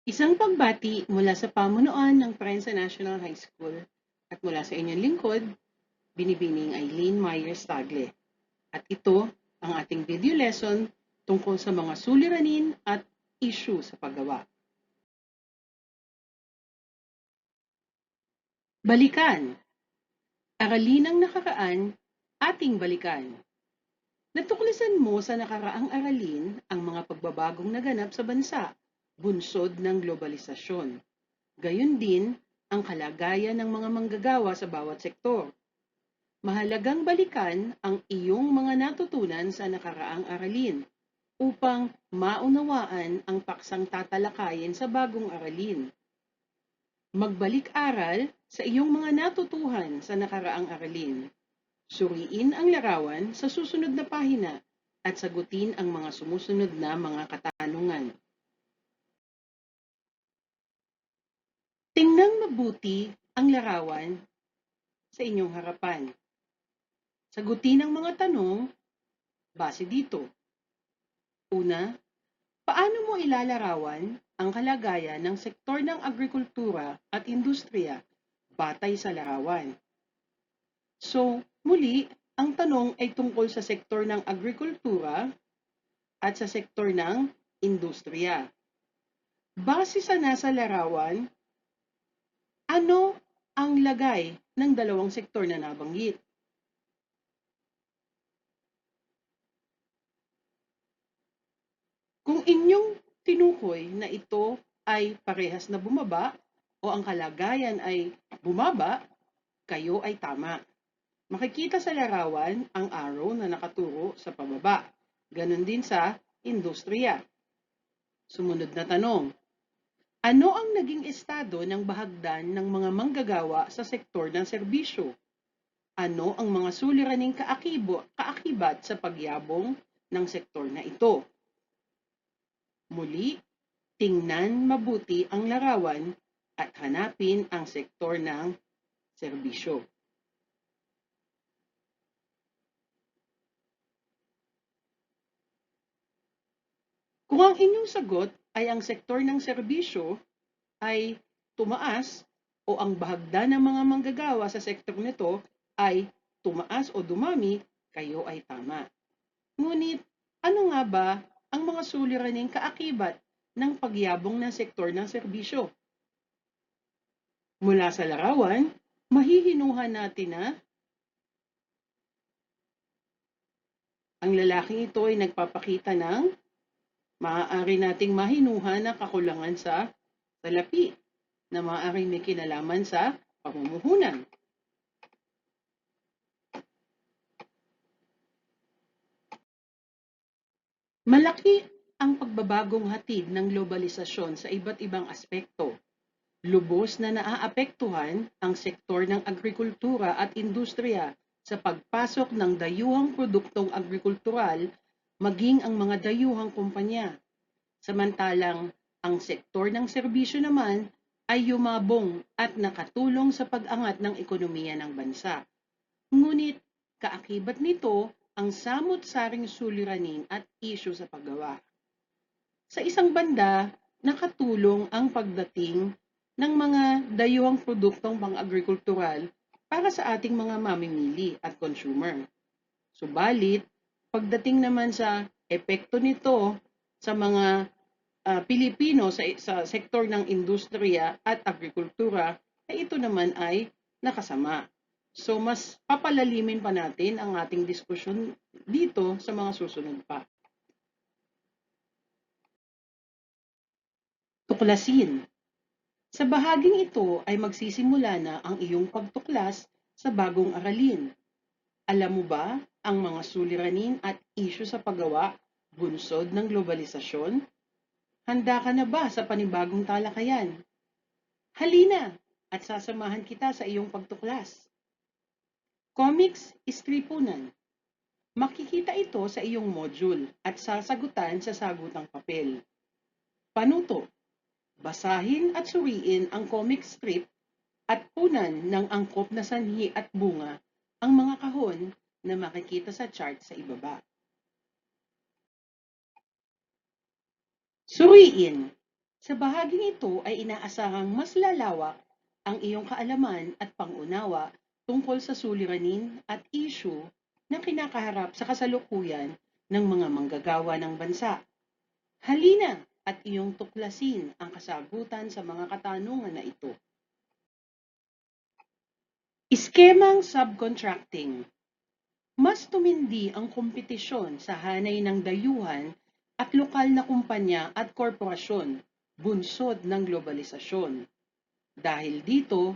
Isang pagbati mula sa pamunuan ng Prensa National High School at mula sa inyong lingkod, binibining Eileen Myers Tagle. At ito ang ating video lesson tungkol sa mga suliranin at issue sa paggawa. Balikan. Aralin ang nakaraan, ating balikan. Natuklasan mo sa nakaraang aralin ang mga pagbabagong naganap sa bansa, bunsod ng globalisasyon. Gayon din ang kalagayan ng mga manggagawa sa bawat sektor. Mahalagang balikan ang iyong mga natutunan sa nakaraang aralin upang maunawaan ang paksang tatalakayin sa bagong aralin. Magbalik-aral sa iyong mga natutuhan sa nakaraang aralin. Suriin ang larawan sa susunod na pahina at sagutin ang mga sumusunod na mga katanungan. Tingnan mabuti ang larawan sa inyong harapan. Sagutin ang mga tanong base dito. Una, paano mo ilalarawan ang kalagayan ng sektor ng agrikultura at industriya batay sa larawan? So, muli, ang tanong ay tungkol sa sektor ng agrikultura at sa sektor ng industriya. Base sa nasa larawan, ano ang lagay ng dalawang sektor na nabanggit? Kung inyong tinukoy na ito ay parehas na bumaba o ang kalagayan ay bumaba, kayo ay tama. Makikita sa larawan ang arrow na nakaturo sa pababa. Ganon din sa industriya. Sumunod na tanong. Ano ang naging estado ng bahagdan ng mga manggagawa sa sektor ng serbisyo? Ano ang mga suliraning kaakibat sa pagyabong ng sektor na ito? Muli, tingnan mabuti ang larawan at hanapin ang sektor ng serbisyo. Kung ang inyong sagot ay ang sektor ng serbisyo ay tumaas o ang bahagda ng mga manggagawa sa sektor nito ay tumaas o dumami, kayo ay tama. Ngunit, ano nga ba ang mga suliraning kaakibat ng pagyabong ng sektor ng serbisyo? Mula sa larawan, mahihinuhan natin na ang lalaking ito ay nagpapakita ng maaari nating mahinuhan na kakulangan sa salapi na maaaring may kinalaman sa pamumuhunan. Malaki ang pagbabagong hatid ng globalisasyon sa iba't ibang aspekto. Lubos na naaapektuhan ang sektor ng agrikultura at industriya sa pagpasok ng dayuhang produktong agrikultural maging ang mga dayuhang kumpanya. Samantalang ang sektor ng serbisyo naman ay yumabong at nakatulong sa pag-angat ng ekonomiya ng bansa. Ngunit kaakibat nito ang samut-saring suliranin at isyu sa paggawa. Sa isang banda, nakatulong ang pagdating ng mga dayuhang produktong pang-agrikultural para sa ating mga mamimili at consumer. Subalit, pagdating naman sa epekto nito sa mga Pilipino sa sektor ng industriya at agrikultura, ay ito naman ay nakasama. So, mas papalalimin pa natin ang ating diskusyon dito sa mga susunod pa. Tuklasin. Sa bahaging ito ay magsisimula na ang iyong pagtuklas sa bagong aralin. Alam mo ba ang mga suliranin at isyu sa paggawa bunsod ng globalisasyon? Handa ka na ba sa panibagong talakayan? Halina at sasamahan kita sa iyong pagtuklas. Comics Istripunan. Makikita ito sa iyong module at sasagutan sa sagutang papel. Panuto. Basahin at suriin ang comic strip at punan ng angkop na sanhi at bunga ang mga kahon na makikita sa chart sa ibaba. Suriin. Sa bahaging ito ay inaasahang mas lalawak ang iyong kaalaman at pangunawa tungkol sa suliranin at issue na kinakaharap sa kasalukuyan ng mga manggagawa ng bansa. Halina at iyong tuklasin ang kasagutan sa mga katanungan na ito. Iskemang subcontracting. Mas tumindi ang kompetisyon sa hanay ng dayuhan at lokal na kumpanya at korporasyon, bunsod ng globalisasyon. Dahil dito,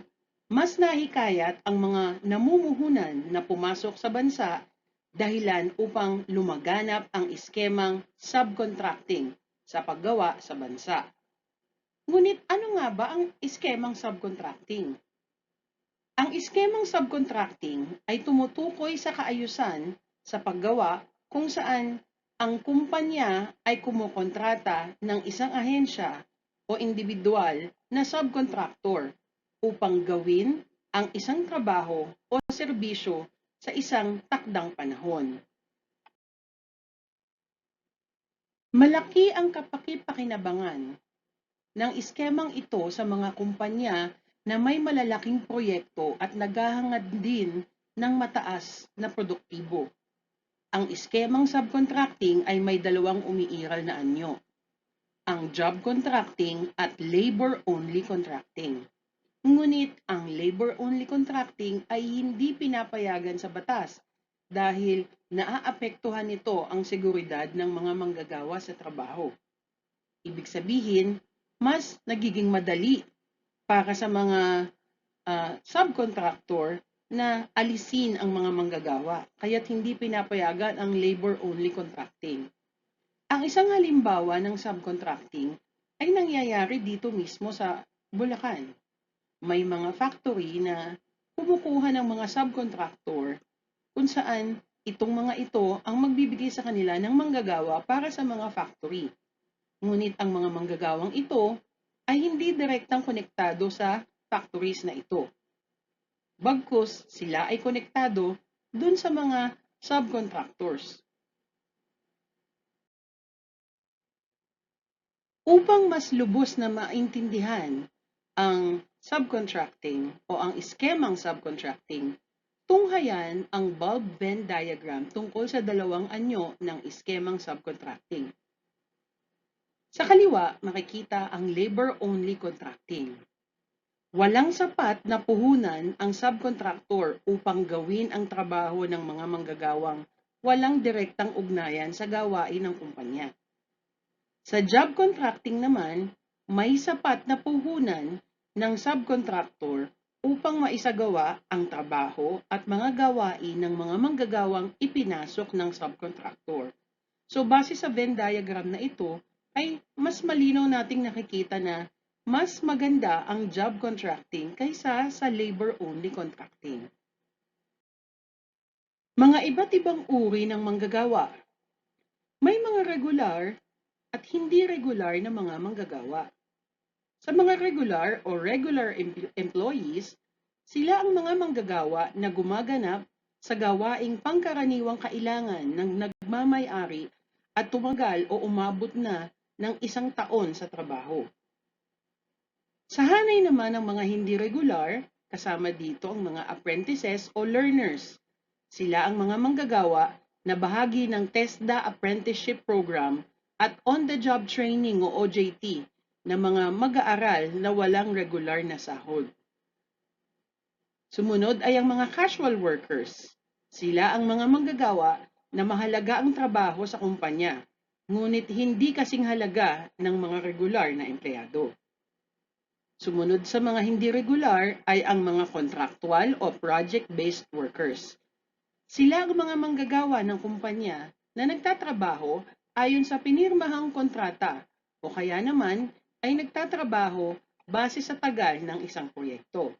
mas nahikayat ang mga namumuhunan na pumasok sa bansa dahilan upang lumaganap ang iskemang subcontracting sa paggawa sa bansa. Ngunit ano nga ba ang iskemang subcontracting? Ang iskemang subcontracting ay tumutukoy sa kaayusan sa paggawa kung saan ang kumpanya ay kumukontrata ng isang ahensya o individual na subcontractor upang gawin ang isang trabaho o serbisyo sa isang takdang panahon. Malaki ang kapaki-pakinabangan ng iskemang ito sa mga kumpanya na may malalaking proyekto at naghahangad din ng mataas na produktibo. Ang iskemang subcontracting ay may dalawang umiiral na anyo, ang job contracting at labor-only contracting. Ngunit ang labor-only contracting ay hindi pinapayagan sa batas dahil naaapektuhan nito ang seguridad ng mga manggagawa sa trabaho. Ibig sabihin, mas nagiging madali para sa mga subcontractor na alisin ang mga manggagawa, kaya't hindi pinapayagan ang labor-only contracting. Ang isang halimbawa ng subcontracting ay nangyayari dito mismo sa Bulacan. May mga factory na kumukuha ng mga subcontractor kung saan itong mga ito ang magbibigay sa kanila ng manggagawa para sa mga factory. Ngunit ang mga manggagawang ito ay hindi direktang konektado sa factories na ito. Bagkus sila ay konektado dun sa mga subcontractors. Upang mas lubos na maintindihan ang subcontracting o ang iskemang subcontracting, tunghayan ang bulb Venn diagram tungkol sa dalawang anyo ng iskemang subcontracting. Sa kaliwa, makikita ang labor-only contracting. Walang sapat na puhunan ang subcontractor upang gawin ang trabaho ng mga manggagawang walang direktang ugnayan sa gawain ng kumpanya. Sa job contracting naman, may sapat na puhunan ng subcontractor upang maisagawa ang trabaho at mga gawain ng mga manggagawang ipinasok ng subcontractor. So base sa Venn diagram na ito, ay mas malinaw nating nakikita na mas maganda ang job contracting kaysa sa labor-only contracting. Mga iba't ibang uri ng manggagawa. May mga regular at hindi regular na mga manggagawa. Sa mga regular o regular employees, sila ang mga manggagawa na gumaganap sa gawaing pangkaraniwang kailangan ng nagmamay-ari at tumagal o umabot na ng 1 taon sa trabaho. Sa hanay naman ng mga hindi regular, kasama dito ang mga apprentices o learners. Sila ang mga manggagawa na bahagi ng TESDA Apprenticeship Program at on-the-job training o OJT na mga mag-aaral na walang regular na sahod. Sumunod ay ang mga casual workers. Sila ang mga manggagawa na mahalaga ang trabaho sa kumpanya, ngunit hindi kasing halaga ng mga regular na empleyado. Sumunod sa mga hindi regular ay ang mga contractual o project-based workers. Sila ang mga manggagawa ng kumpanya na nagtatrabaho ayon sa pinirmahang kontrata o kaya naman ay nagtatrabaho base sa tagal ng isang proyekto.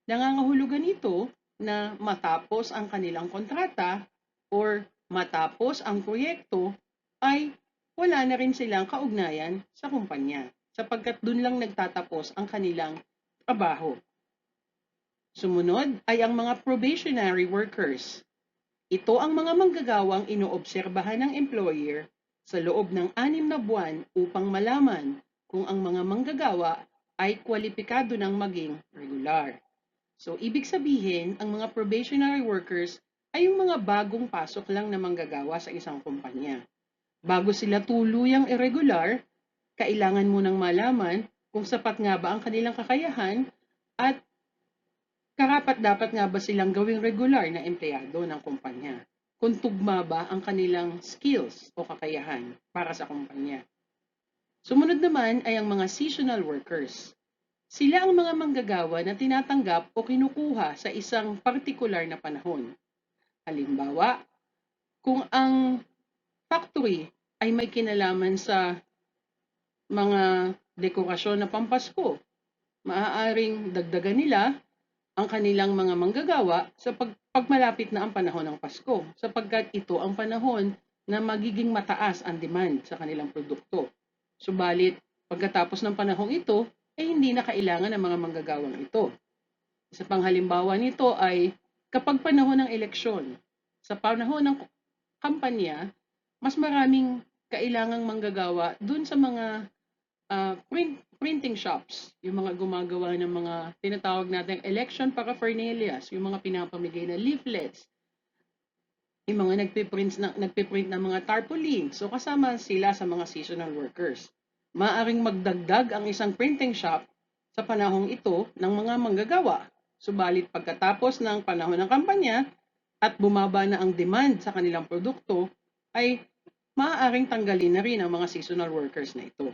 Nangangahulugan ito na matapos ang kanilang kontrata or matapos ang proyekto ay wala na rin silang kaugnayan sa kumpanya sapagkat dun lang nagtatapos ang kanilang trabaho. Sumunod ay ang mga probationary workers. Ito ang mga manggagawang inoobserbahan ng employer sa loob ng 6 na buwan upang malaman kung ang mga manggagawa ay kwalipikado ng maging regular. So, ibig sabihin, ang mga probationary workers ay yung mga bagong pasok lang na manggagawa sa isang kumpanya. Bago sila tuluyang irregular, kailangan munang malaman kung sapat nga ba ang kanilang kakayahan at karapat-dapat nga ba silang gawing regular na empleyado ng kumpanya. Kung tugma ba ang kanilang skills o kakayahan para sa kumpanya. Sumunod naman ay ang mga seasonal workers. Sila ang mga manggagawa na tinatanggap o kinukuha sa isang partikular na panahon. Halimbawa, kung ang factory ay may kinalaman sa mga dekorasyon na Pampasko, maaaring dagdagan nila ang kanilang mga manggagawa sa pagmalapit na ang panahon ng Pasko, sapagkat ito ang panahon na magiging mataas ang demand sa kanilang produkto. Subalit, pagkatapos ng panahong ito, ay hindi na kailangan ng mga manggagawang ito. Isa pang halimbawa nito ay kapag panahon ng eleksyon. Sa panahon ng kampanya, mas maraming kailangang manggagawa dun sa mga printing shops, yung mga gumagawa ng mga tinatawag nating election paraphernalia, yung mga pinapamigay na leaflets, yung mga nagpiprint ng mga tarpaulin. So kasama sila sa mga seasonal workers. Maaring magdagdag ang isang printing shop sa panahong ito ng mga manggagawa. Subalit pagkatapos ng panahon ng kampanya at bumaba na ang demand sa kanilang produkto, ay maaaring tanggalin na rin ang mga seasonal workers na ito.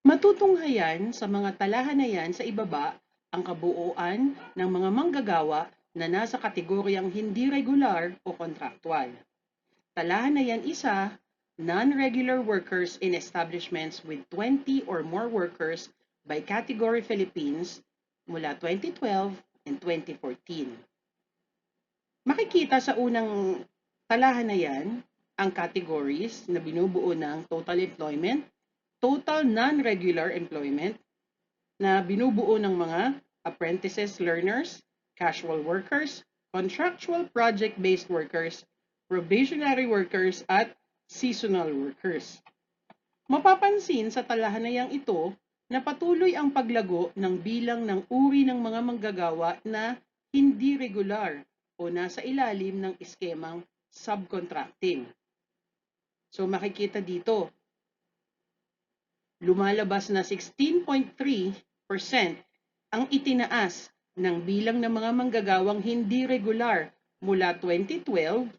Matutunghayan sa mga talahan na yan sa ibaba ang kabuuan ng mga manggagawa na nasa kategoryang hindi regular o kontraktual. Talahan na yan isa, non-regular workers in establishments with 20 or more workers by Category Philippines mula 2012 and 2014. Makikita sa unang talahan na yan ang categories na binubuo ng total employment, total non-regular employment na binubuo ng mga apprentices, learners, casual workers, contractual project-based workers, probationary workers, at seasonal workers. Mapapansin sa talahanayang ito na patuloy ang paglago ng bilang ng uri ng mga manggagawa na hindi regular o nasa ilalim ng eskemang subcontracting. So makikita dito, lumalabas na 16.3% ang itinaas ng bilang ng mga manggagawang hindi regular mula 2012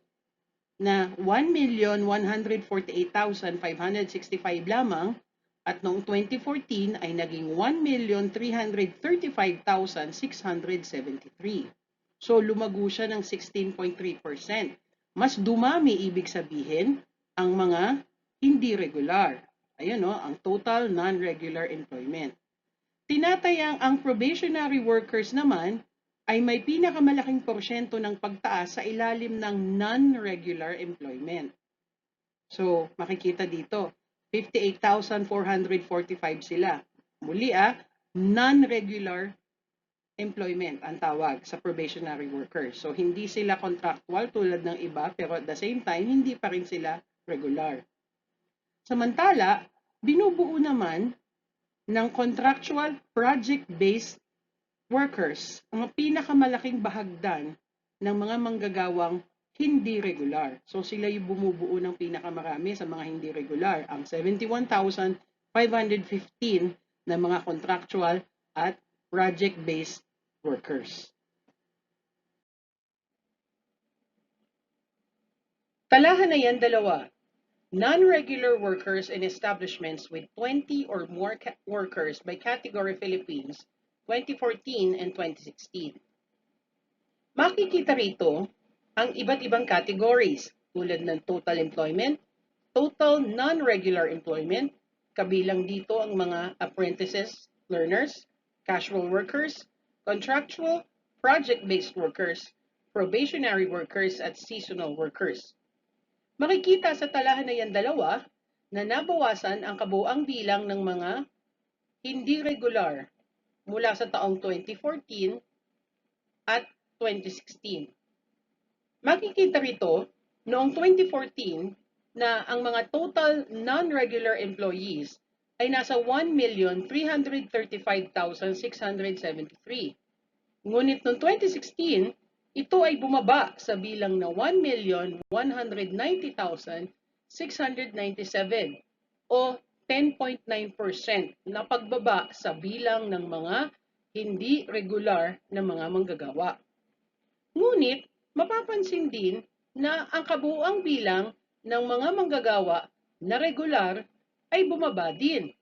na 1,148,565 lamang at noong 2014 ay naging 1,335,673. So lumago siya ng 16.3%. Mas dumami ibig sabihin ang mga hindi regular. Ayan o, ang total non-regular employment. Tinatayang ang probationary workers naman ay may pinakamalaking porsyento ng pagtaas sa ilalim ng non-regular employment. So, makikita dito, 58,445 sila. Muli non-regular employment ang tawag sa probationary workers. So, hindi sila contractual tulad ng iba, pero at the same time, hindi pa rin sila regular. Samantala, binubuo naman ng contractual project-based workers ang pinakamalaking bahagdan ng mga manggagawang hindi regular. So sila yung bumubuo ng pinakamarami sa mga hindi regular, ang 71,515 na mga contractual at project-based workers. Talahan na yan dalawa. Non-regular workers in establishments with 20 or more workers by Category Philippines, 2014 and 2016. Makikita rito ang iba't ibang categories tulad ng total employment, total non-regular employment, kabilang dito ang mga apprentices, learners, casual workers, contractual, project-based workers, probationary workers, at seasonal workers. Makikita sa talahan na yan dalawa na nabawasan ang kabuang bilang ng mga hindi regular mula sa taong 2014 at 2016. Makikita rito, noong 2014, na ang mga total non-regular employees ay nasa 1,335,673. Ngunit noong 2016, ito ay bumaba sa bilang na 1,190,697 o 10.9% na pagbaba sa bilang ng mga hindi regular na mga manggagawa. Ngunit, mapapansin din na ang kabuuang bilang ng mga manggagawa na regular ay bumaba din.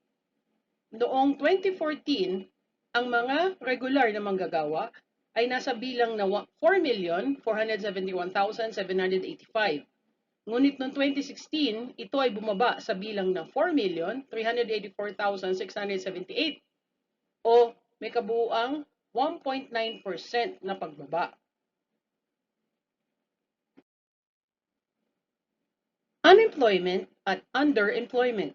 Noong 2014, ang mga regular na manggagawa ay nasa bilang na 4,471,785. Ngunit noong 2016, ito ay bumaba sa bilang na 4,384,678 o may kabuuang 1.9% na pagbaba. Unemployment at underemployment.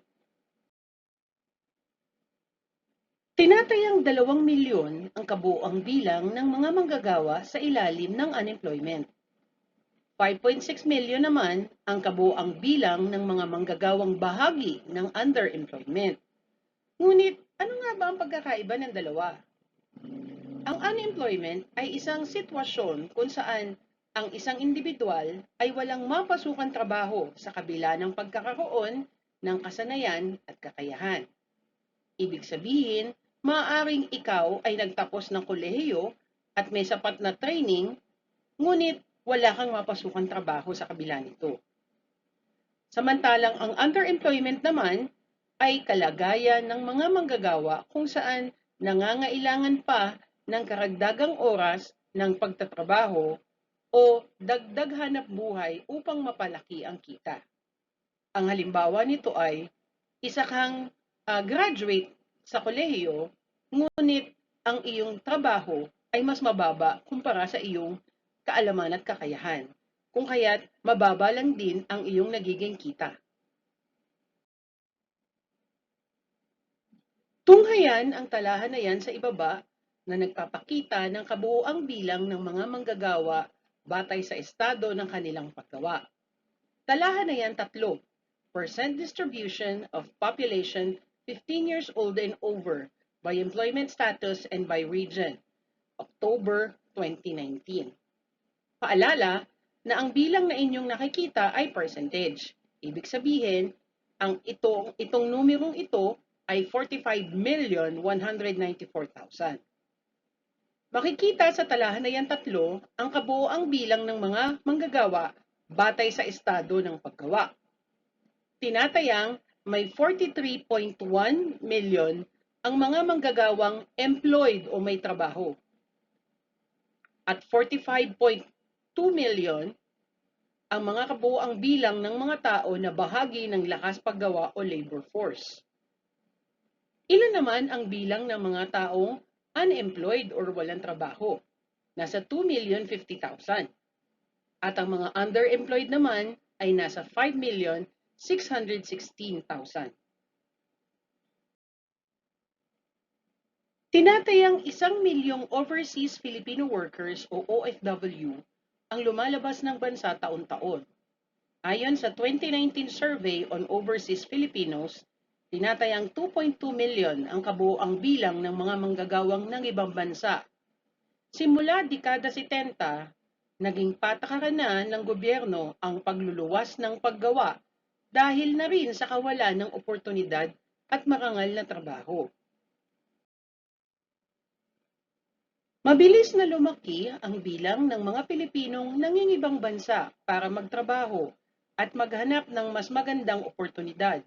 Tinatayang 2 milyon ang kabuuang bilang ng mga manggagawa sa ilalim ng unemployment. 5.6 milyon naman ang kabuuang bilang ng mga manggagawang bahagi ng underemployment. Ngunit, ano nga ba ang pagkakaiba ng dalawa? Ang unemployment ay isang sitwasyon kung saan ang isang individual ay walang mapasukang trabaho sa kabila ng pagkakaroon ng kasanayan at kakayahan. Ibig sabihin, maaaring ikaw ay nagtapos ng kolehiyo at may sapat na training, ngunit wala kang mapasukang trabaho sa kabila nito. Samantalang ang underemployment naman ay kalagayan ng mga manggagawa kung saan nangangailangan pa ng karagdagang oras ng pagtatrabaho o dagdag hanap buhay upang mapalaki ang kita. Ang halimbawa nito ay isa kang graduate sa kolehiyo, ngunit ang iyong trabaho ay mas mababa kumpara sa iyong kaalaman at kakayahan. Kung kaya't mababa lang din ang iyong nagiging kita. Tunghayan ang talahan na yan sa ibaba na nagpapakita ng kabuuang bilang ng mga manggagawa batay sa estado ng kanilang paggawa. Talahan na yan 3. Percent distribution of population 15 years old and over by employment status and by region, October 2019. Paalala na ang bilang na inyong nakikita ay percentage. Ibig sabihin, itong numerong ito ay 45,194,000. Makikita sa talahan na yan 3 ang kabuoang bilang ng mga manggagawa batay sa estado ng paggawa. Tinatayang may 43.1 million ang mga manggagawang employed o may trabaho at 45.2 million ang mga kabuoang bilang ng mga tao na bahagi ng lakas paggawa o labor force. Ilan naman ang bilang ng mga taong unemployed or walang trabaho? Nasa 2,050,000. At ang mga underemployed naman ay nasa 5,616,000. Tinatayang 1 milyong overseas Filipino workers o OFW ang lumalabas ng bansa taon-taon. Ayon sa 2019 Survey on Overseas Filipinos, tinatayang 2.2 million ang kabuoang bilang ng mga manggagawang ng ibang bansa. Simula dekada 70, naging patakaran na ng gobyerno ang pagluluwas ng paggawa dahil na rin sa kawalan ng oportunidad at marangal na trabaho. Mabilis na lumaki ang bilang ng mga Pilipinong nangingibang bansa para magtrabaho at maghanap ng mas magandang oportunidad.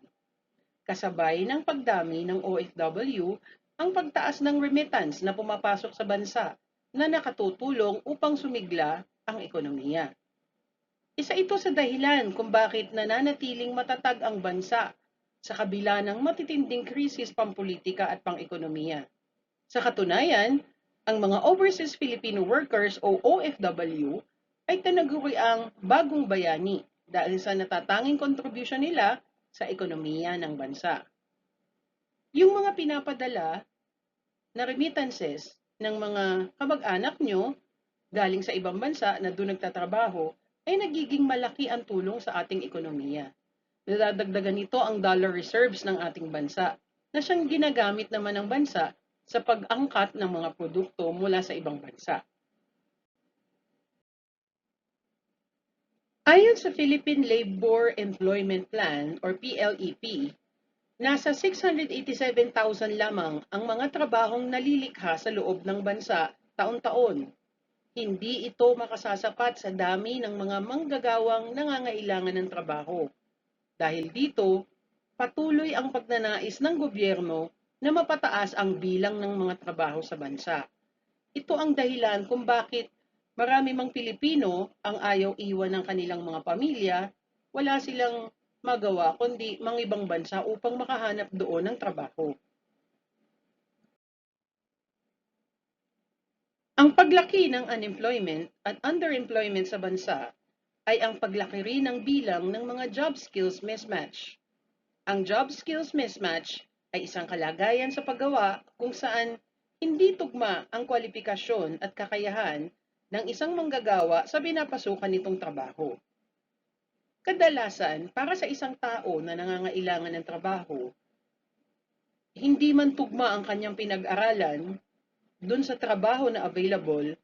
Kasabay ng pagdami ng OFW, ang pagtaas ng remittance na pumapasok sa bansa na nakatutulong upang sumigla ang ekonomiya. Isa ito sa dahilan kung bakit nananatiling matatag ang bansa sa kabila ng matitinding krisis pampolitika at pang-ekonomiya. Sa katunayan, ang mga overseas Filipino workers o OFW ay tinaguriang bagong bayani dahil sa natatanging kontribusyon nila sa ekonomiya ng bansa. Yung mga pinapadala na remittances ng mga kamag-anak nyo galing sa ibang bansa na doon nagtatrabaho ay nagiging malaki ang tulong sa ating ekonomiya. Nadadagdagan nito ang dollar reserves ng ating bansa na siyang ginagamit naman ng bansa sa pag-angkat ng mga produkto mula sa ibang bansa. Ayon sa Philippine Labor Employment Plan or PLEP, nasa 687,000 lamang ang mga trabahong nalilikha sa loob ng bansa taon-taon. Hindi ito makasasapat sa dami ng mga manggagawang nangangailangan ng trabaho. Dahil dito, patuloy ang pagnanais ng gobyerno na mapataas ang bilang ng mga trabaho sa bansa. Ito ang dahilan kung bakit marami mang Pilipino ang ayaw iwan ng kanilang mga pamilya, wala silang magawa kundi mangibang bansa upang makahanap doon ng trabaho. Ang paglaki ng unemployment at underemployment sa bansa ay ang paglaki rin ng bilang ng mga job skills mismatch. Ang job skills mismatch ay isang kalagayan sa paggawa kung saan hindi tugma ang kwalifikasyon at kakayahan ng isang manggagawa sa pinapasukan nitong trabaho. Kadalasan, para sa isang tao na nangangailangan ng trabaho, hindi man tugma ang kanyang pinag-aralan, dun sa trabaho na available,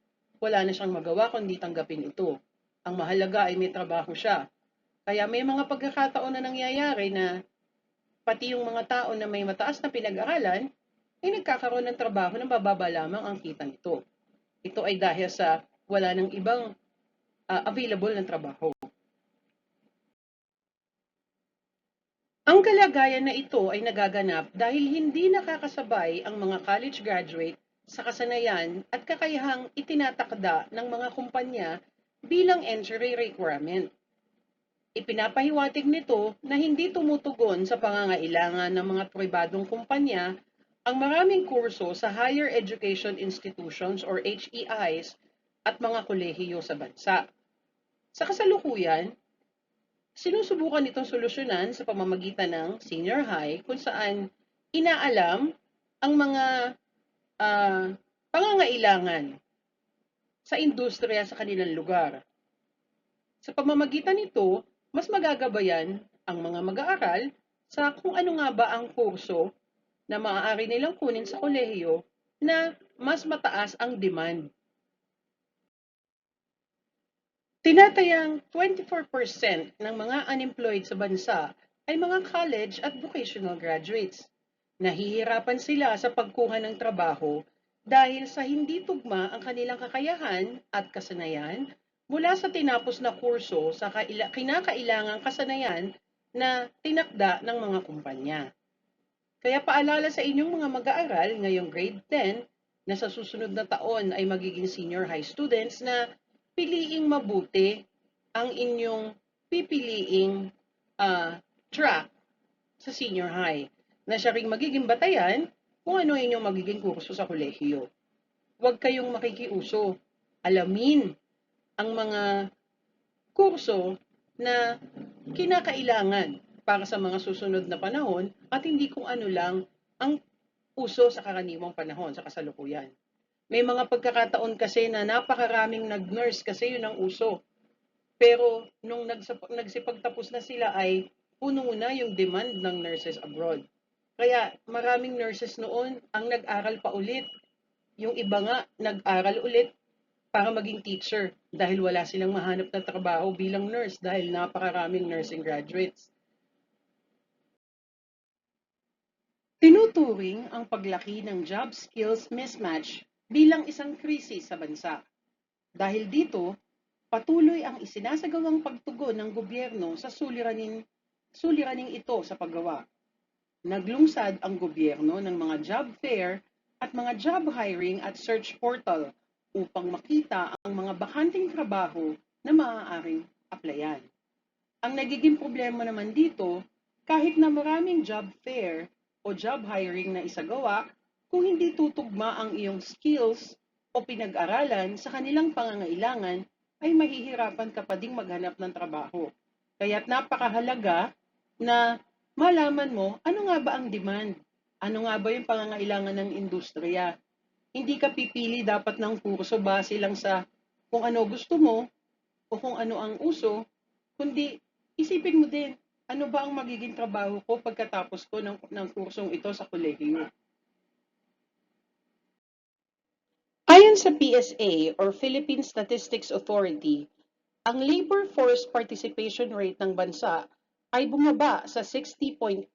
wala na siyang magawa kundi tanggapin ito. Ang mahalaga ay may trabaho siya. Kaya may mga pagkakataon na nangyayari na pati yung mga tao na may mataas na pinag-aralan ay nagkakaroon ng trabaho na mababa lamang ang kita nito. Ito ay dahil sa wala ng ibang available ng trabaho. Ang kalagayan na ito ay nagaganap dahil hindi nakakasabay ang mga college graduate sa kasanayan at kakayahang itinatakda ng mga kumpanya bilang entry requirement. Ipinapahiwatig nito na hindi tumutugon sa pangangailangan ng mga pribadong kumpanya ang maraming kurso sa higher education institutions or HEIs at mga kolehiyo sa bansa. Sa kasalukuyan, sinusubukan itong solusyonan sa pamamagitan ng senior high kung saan inaalam ang mga pangangailangan sa industriya sa kanilang lugar. Sa pamamagitan nito, mas magagabayan ang mga mag-aaral sa kung ano nga ba ang kurso na maaari nilang kunin sa kolehiyo na mas mataas ang demand. Tinatayang 24% ng mga unemployed sa bansa ay mga college at vocational graduates. Nahihirapan sila sa pagkuha ng trabaho dahil sa hindi tugma ang kanilang kakayahan at kasanayan mula sa tinapos na kurso sa kinakailangang kasanayan na tinakda ng mga kumpanya. Kaya paalala sa inyong mga mag-aaral ngayong grade 10 na sa susunod na taon ay magiging senior high students na piliing mabuti ang inyong pipiliing track sa senior high na siya ring magiging batayan kung ano inyong magiging kurso sa kolehiyo. Huwag kayong makikiuso. Alamin ang mga kurso na kinakailangan para sa mga susunod na panahon at hindi kung ano lang ang uso sa karaniwang panahon sa kasalukuyan. May mga pagkakataon kasi na napakaraming nag-nurse kasi yun ang uso. Pero nung nagsipagtapos na sila ay puno na yung demand ng nurses abroad. Kaya maraming nurses noon ang nag-aral pa ulit. Yung iba nga nag-aral ulit para maging teacher dahil wala silang mahanap na trabaho bilang nurse dahil napakaraming nursing graduates. Tinuturing ang paglaki ng job skills mismatch bilang isang krisis sa bansa. Dahil dito, patuloy ang isinasagawang pagtugon ng gobyerno sa suliraning ito sa paggawa. Naglungsad ang gobyerno ng mga job fair at mga job hiring at search portal upang makita ang mga bakanting trabaho na maaaring applyan. Ang nagiging problema naman dito, kahit na maraming job fair o job hiring na isagawa, kung hindi tutugma ang iyong skills o pinag-aralan sa kanilang pangangailangan, ay mahihirapan ka pa ding maghanap ng trabaho. Kaya't napakahalaga na malaman mo ano nga ba ang demand, ano nga ba yung pangangailangan ng industriya. Hindi ka pipili dapat ng kurso base lang sa kung ano gusto mo o kung ano ang uso, kundi isipin mo din Ano ba ang magiging trabaho ko pagkatapos ko ng kursong ito sa kolehiyo? Ayon sa PSA or Philippine Statistics Authority, ang labor force participation rate ng bansa ay bumaba sa 60.2%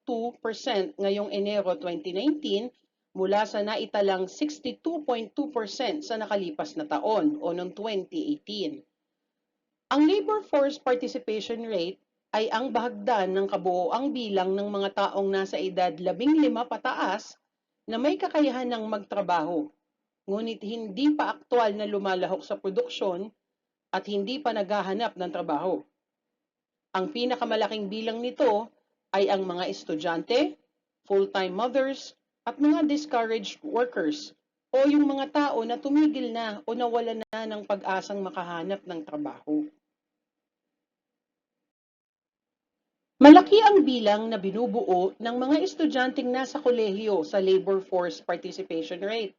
ngayong Enero 2019 mula sa naitalang 62.2% sa nakalipas na taon o noong 2018. Ang labor force participation rate ay ang bahagdan ng kabuoang bilang ng mga taong nasa edad 15 pataas na may kakayahan ng magtrabaho, ngunit hindi pa aktwal na lumalahok sa produksyon at hindi pa naghahanap ng trabaho. Ang pinakamalaking bilang nito ay ang mga estudyante, full-time mothers, at mga discouraged workers o yung mga tao na tumigil na o nawalan na ng pag-asang makahanap ng trabaho. Malaki ang bilang na binubuo ng mga estudyanteng nasa kolehiyo sa labor force participation rate.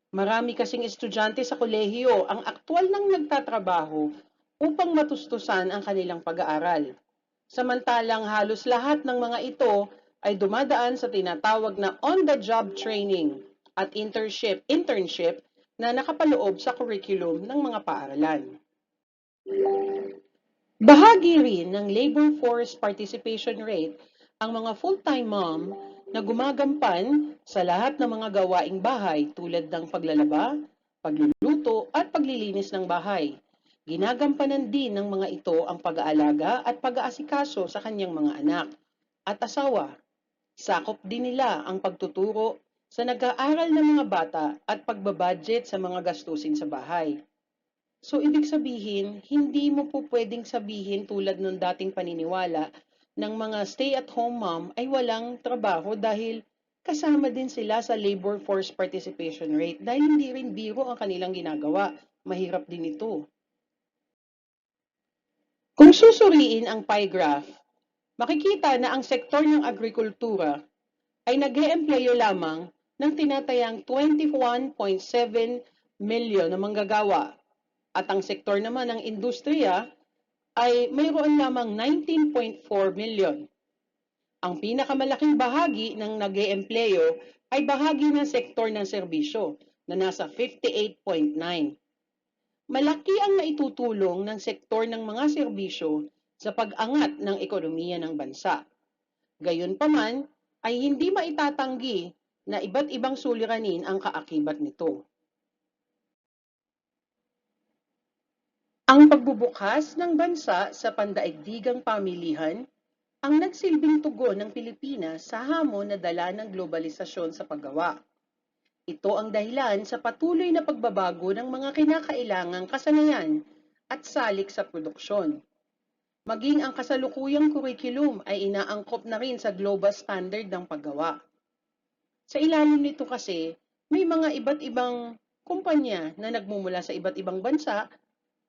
Marami kasing estudyante sa kolehiyo ang aktwal nang nagtatrabaho upang matustusan ang kanilang pag-aaral. Samantalang halos lahat ng mga ito ay dumadaan sa tinatawag na on-the-job training at internship na nakapaloob sa curriculum ng mga paaralan. Bahagi rin ng labor force participation rate ang mga full-time mom na gumagampan sa lahat ng mga gawaing bahay tulad ng paglalaba, pagluluto at paglilinis ng bahay. Ginagampanan din ng mga ito ang pag-aalaga at pag-aasikaso sa kanyang mga anak at asawa. Sakop din nila ang pagtuturo sa nag-aaral ng mga bata at pagbabudget sa mga gastusin sa bahay. So, ibig sabihin, hindi mo po pwedeng sabihin tulad nung dating paniniwala ng mga stay-at-home mom ay walang trabaho dahil kasama din sila sa labor force participation rate dahil hindi rin biro ang kanilang ginagawa. Mahirap din ito. Kung susuriin ang pie graph, makikita na ang sektor ng agrikultura ay nag-eempleyo lamang ng tinatayang 21.7 milyon na manggagawa at ang sektor naman ng industriya ay mayroon lamang 19.4 milyon. Ang pinakamalaking bahagi ng nag-eempleyo ay bahagi ng sektor ng serbisyo na nasa 58.9. Malaki ang naitutulong ng sektor ng mga serbisyo sa pag-angat ng ekonomiya ng bansa. Gayunpaman ay hindi maitatanggi na iba't ibang suliranin ang kaakibat nito. Ang pagbubukas ng bansa sa pandaigdigang pamilihan ang nagsilbing tugon ng Pilipinas sa hamon na dala ng globalisasyon sa paggawa. Ito ang dahilan sa patuloy na pagbabago ng mga kinakailangang kasanayan at salik sa produksyon. Maging ang kasalukuyang curriculum ay inaangkop na rin sa global standard ng paggawa. Sa ilalim nito kasi, may mga iba't ibang kumpanya na nagmumula sa iba't ibang bansa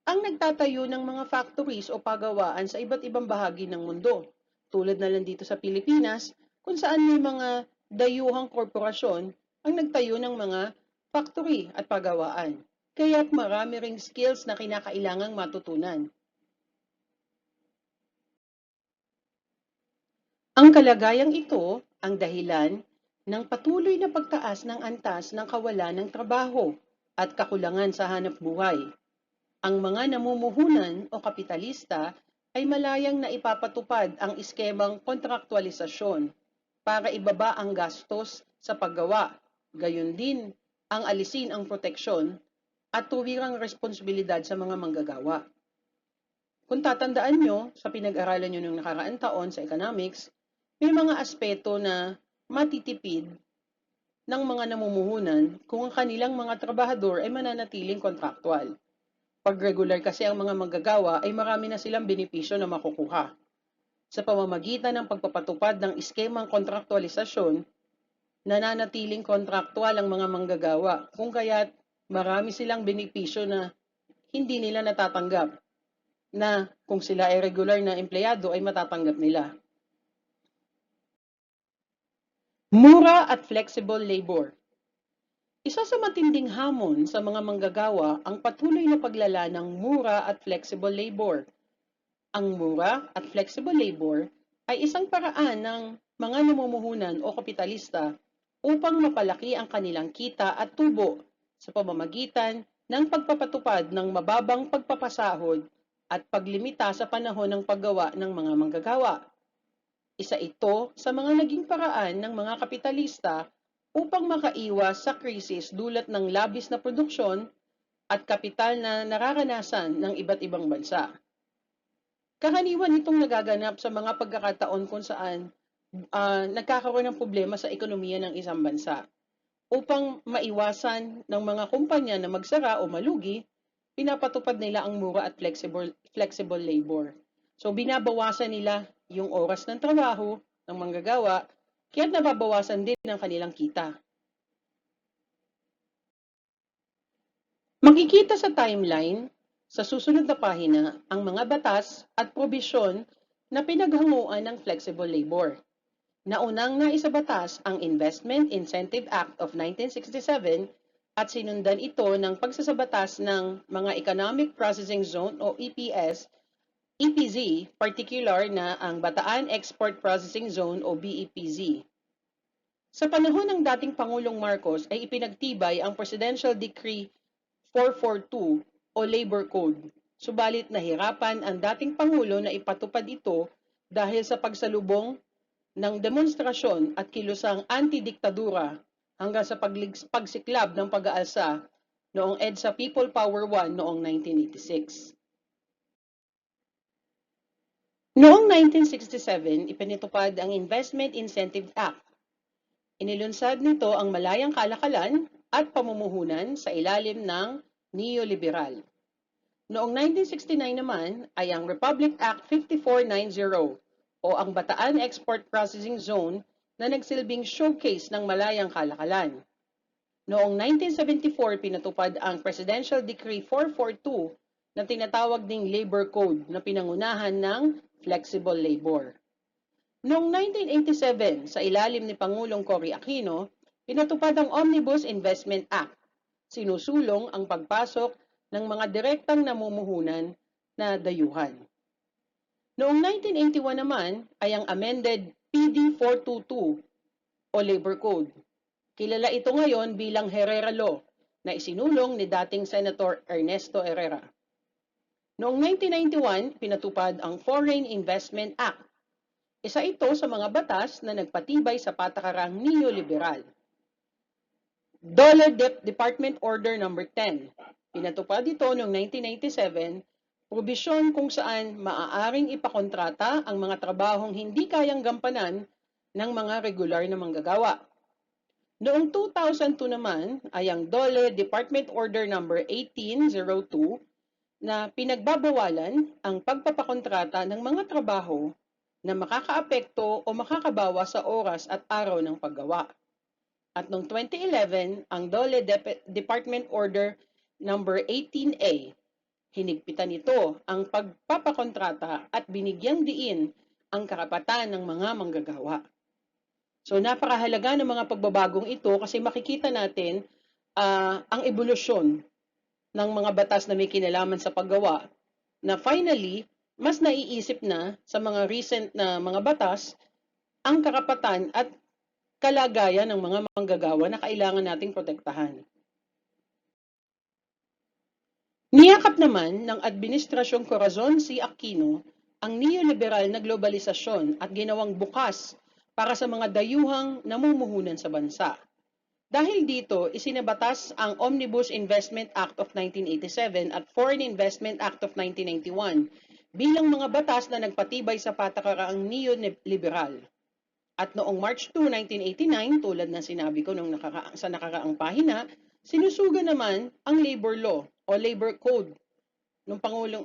ang nagtatayo ng mga factories o pagawaan sa iba't ibang bahagi ng mundo. Tulad na lang dito sa Pilipinas, kung saan may mga dayuhang korporasyon ang nagtayo ng mga factory at pagawaan. Kaya't marami ring skills na kinakailangang matutunan. Ang kalagayang ito ang dahilan ng patuloy na pagtaas ng antas ng kawalan ng trabaho at kakulangan sa hanap buhay. Ang mga namumuhunan o kapitalista ay malayang na ipapatupad ang iskemang kontraktualisasyon para ibaba ang gastos sa paggawa, gayon din ang alisin ang proteksyon at tuwirang responsibilidad sa mga manggagawa. Kung tatandaan nyo, sa pinag-aralan nyo ng nakaraang taon sa economics, may mga aspeto na matitipid ng mga namumuhunan kung ang kanilang mga trabahador ay mananatiling kontraktual. Pag regular kasi ang mga manggagawa ay marami na silang benepisyo na makukuha. Sa pamamagitan ng pagpapatupad ng iskemang kontraktualisasyon, nananatiling kontraktual ang mga manggagawa kung kaya't marami silang benepisyo na hindi nila natatanggap na kung sila ay regular na empleyado ay matatanggap nila. Mura at flexible labor. Isa sa matinding hamon sa mga manggagawa ang patuloy na paglala ng mura at flexible labor. Ang mura at flexible labor ay isang paraan ng mga namumuhunan o kapitalista upang mapalaki ang kanilang kita at tubo sa pamamagitan ng pagpapatupad ng mababang pagpapasahod at paglimita sa panahon ng paggawa ng mga manggagawa. Isa ito sa mga naging paraan ng mga kapitalista upang makaiwas sa krisis dulot ng labis na produksyon at kapital na nararanasan ng iba't ibang bansa. Karaniwan itong nagaganap sa mga pagkakataon kung saan nagkakaroon ng problema sa ekonomiya ng isang bansa. Upang maiwasan ng mga kumpanya na magsara o malugi, pinapatupad nila ang mura at flexible labor. So binabawasan nila yung oras ng trabaho ng manggagawa, kaya nababawasan din ang kanilang kita. Makikita sa timeline sa susunod na pahina ang mga batas at probisyon na pinaghanguan ng flexible labor. Naunang naisabatas ang Investment Incentive Act of 1967 at sinundan ito ng pagsasabatas ng mga Economic Processing Zone o EPZ, particular na ang Bataan Export Processing Zone o BEPZ. Sa panahon ng dating Pangulong Marcos ay ipinagtibay ang Presidential Decree 442 o Labor Code. Subalit nahirapan ang dating Pangulo na ipatupad ito dahil sa pagsalubong ng demonstrasyon at kilusang anti-diktadura hanggang sa pagsiklab ng pag-aalsa noong EDSA People Power 1 noong 1986. Noong 1967, ipinatupad ang Investment Incentive Act. Inilunsad nito ang malayang kalakalan at pamumuhunan sa ilalim ng neoliberal. Noong 1969 naman ay ang Republic Act 5490 o ang Bataan Export Processing Zone na nagsilbing showcase ng malayang kalakalan. Noong 1974, pinatupad ang Presidential Decree 442 na tinatawag ding Labor Code na pinangunahan ng flexible labor. Noong 1987, sa ilalim ni Pangulong Cory Aquino, pinatupad ang Omnibus Investment Act. Sinusulong ang pagpasok ng mga direktang namumuhunan na dayuhan. Noong 1981 naman ay ang amended PD 422 o Labor Code. Kilala ito ngayon bilang Herrera Law na isinulong ni dating Senator Ernesto Herrera. Noong 1991, pinatupad ang Foreign Investment Act. Isa ito sa mga batas na nagpatibay sa patakarang neoliberal. DOLE Department Order No. 10. Pinatupad ito noong 1997, probisyon kung saan maaaring ipakontrata ang mga trabahong hindi kayang gampanan ng mga regular na manggagawa. Noong 2002 naman ay ang DOLE Department Order No. 1802 na pinagbabawalan ang pagpapakontrata ng mga trabaho na makakaapekto o makakabawa sa oras at araw ng paggawa. At noong 2011, ang DOLE Department Order No. 18A, hinigpitan nito ang pagpapakontrata at binigyang diin ang karapatan ng mga manggagawa. So napakahalaga ng mga pagbabagong ito kasi makikita natin ang ebolusyon ng mga batas na may kinalaman sa paggawa na finally, mas naiisip na sa mga recent na mga batas ang karapatan at kalagayan ng mga manggagawa na kailangan nating protektahan. Niyakap naman ng Administrasyong Corazon C. Aquino ang neoliberal na globalisasyon at ginawang bukas para sa mga dayuhang namumuhunan sa bansa. Dahil dito, isinabatas ang Omnibus Investment Act of 1987 at Foreign Investment Act of 1991 bilang mga batas na nagpatibay sa patakaraang neoliberal. At noong March 2, 1989, tulad na sinabi ko sa nakaraang pahina, sinusuga naman ang labor law o labor code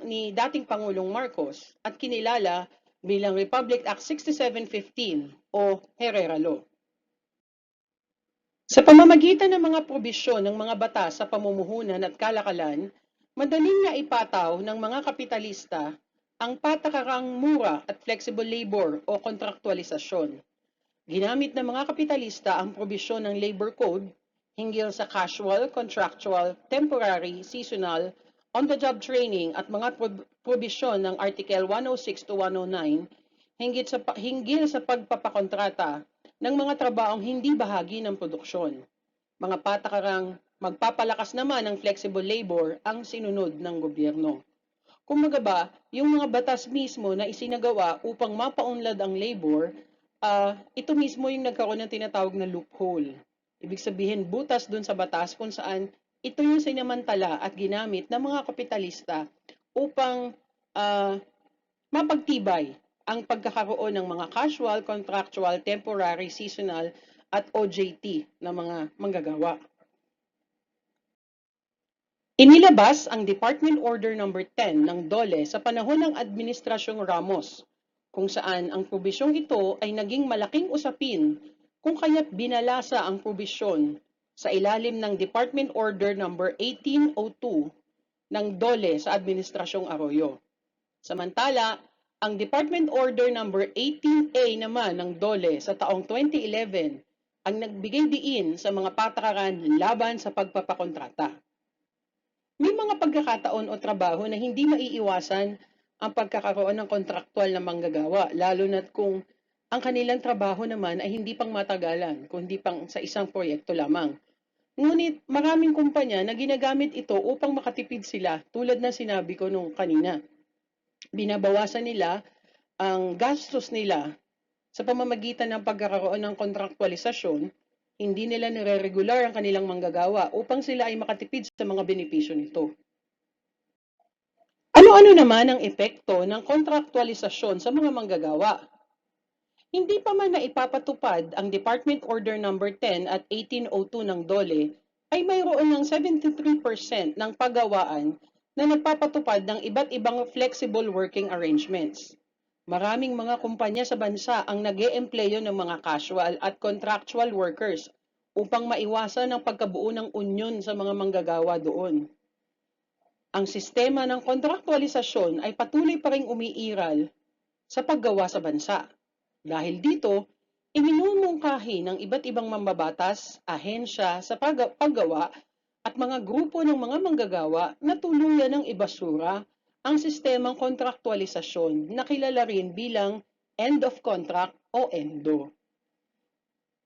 ni dating Pangulong Marcos at kinilala bilang Republic Act 6715 o Herrera Law. Sa pamamagitan ng mga probisyon ng mga batas sa pamumuhunan at kalakalan, madaling naipataw ng mga kapitalista ang patakarang mura at flexible labor o kontraktualisasyon. Ginamit ng mga kapitalista ang probisyon ng Labor Code hinggil sa casual, contractual, temporary, seasonal, on-the-job training at mga probisyon ng Article 106 to 109 hinggil sa pagpapakontrata ng mga trabahong hindi bahagi ng produksyon. Mga patakarang magpapalakas naman ng flexible labor ang sinunod ng gobyerno. Kumbaga ba, yung mga batas mismo na isinagawa upang mapaunlad ang labor, ito mismo yung nagkaroon ng tinatawag na loophole. Ibig sabihin, butas dun sa batas kung saan ito yung sinamantala at ginamit ng mga kapitalista upang mapagtibay ang pagkakaroon ng mga casual, contractual, temporary, seasonal at OJT na mga manggagawa. Inilabas ang Department Order No. 10 ng DOLE sa panahon ng Administrasyong Ramos, kung saan ang probisyong ito ay naging malaking usapin kung kaya't binalasa ang probisyon sa ilalim ng Department Order No. 1802 ng DOLE sa Administrasyong Arroyo. Samantala, ang Department Order No. 18A naman ng DOLE sa taong 2011 ang nagbigay diin sa mga patakaran laban sa pagpapakontrata. May mga pagkakataon o trabaho na hindi maiiwasan ang pagkakaroon ng kontraktual na manggagawa, lalo na't kung ang kanilang trabaho naman ay hindi pang matagalan, kundi pang sa isang proyekto lamang. Ngunit maraming kumpanya na ginagamit ito upang makatipid sila, tulad na sinabi ko nung kanina. Binabawasan nila ang gastos nila sa pamamagitan ng pagkakaroon ng kontraktualisasyon. Hindi nila nire-regular ang kanilang manggagawa upang sila ay makatipid sa mga benepisyo nito. Ano-ano naman ang epekto ng kontraktualisasyon sa mga manggagawa? Hindi pa man naipapatupad ang Department Order No. 10 at 1802 ng DOLE, ay mayroon ng 73% ng pagawaan na nagpapatupad ng iba't ibang flexible working arrangements. Maraming mga kumpanya sa bansa ang nag-eempleyo ng mga casual at contractual workers upang maiwasan ang pagkabuo ng unyon sa mga manggagawa doon. Ang sistema ng kontraktualisasyon ay patuloy pa ring umiiral sa paggawa sa bansa. Dahil dito, iminumungkahi ng iba't ibang mambabatas, ahensya sa paggawa at mga grupo ng mga manggagawa na tuluyan ng ibasura ang sistemang kontraktualisasyon na kilala rin bilang end of contract o ENDO.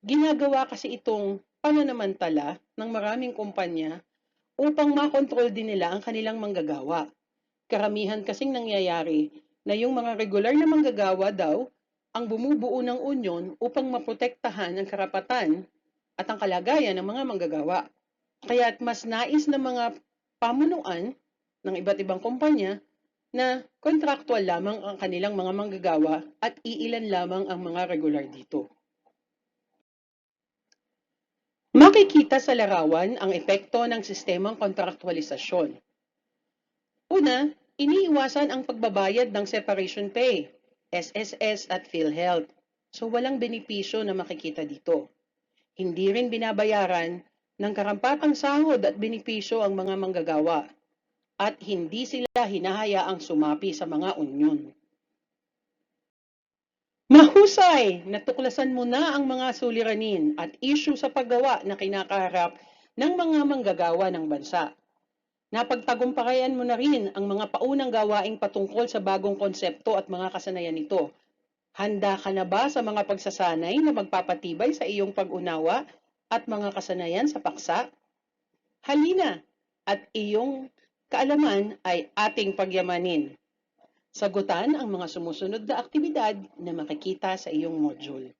Ginagawa kasi itong pananamantala ng maraming kumpanya upang makontrol din nila ang kanilang manggagawa. Karamihan kasing nangyayari na yung mga regular na manggagawa daw ang bumubuo ng unyon upang maprotektahan ang karapatan at ang kalagayan ng mga manggagawa. Kaya't mas nais ng mga pamunuan ng iba't ibang kumpanya na kontraktual lamang ang kanilang mga manggagawa at iilan lamang ang mga regular dito. Makikita sa larawan ang epekto ng sistemang kontraktualisasyon. Una, iniiwasan ang pagbabayad ng separation pay, SSS at PhilHealth. So walang benepisyo na makikita dito. Hindi rin binabayaran ng karampatang sahod at benepisyo ang mga manggagawa at hindi sila hinahayaang sumapi sa mga unyon. Mahusay! Natuklasan mo na ang mga suliranin at issue sa paggawa na kinakaharap ng mga manggagawa ng bansa. Napagtagumpayan mo na rin ang mga paunang gawaing patungkol sa bagong konsepto at mga kasanayan nito. Handa ka na ba sa mga pagsasanay na magpapatibay sa iyong pag-unawa at mga kasanayan sa paksa? Halina at iyong kaalaman ay ating pagyamanin. Sagutan ang mga sumusunod na aktibidad na makikita sa iyong module.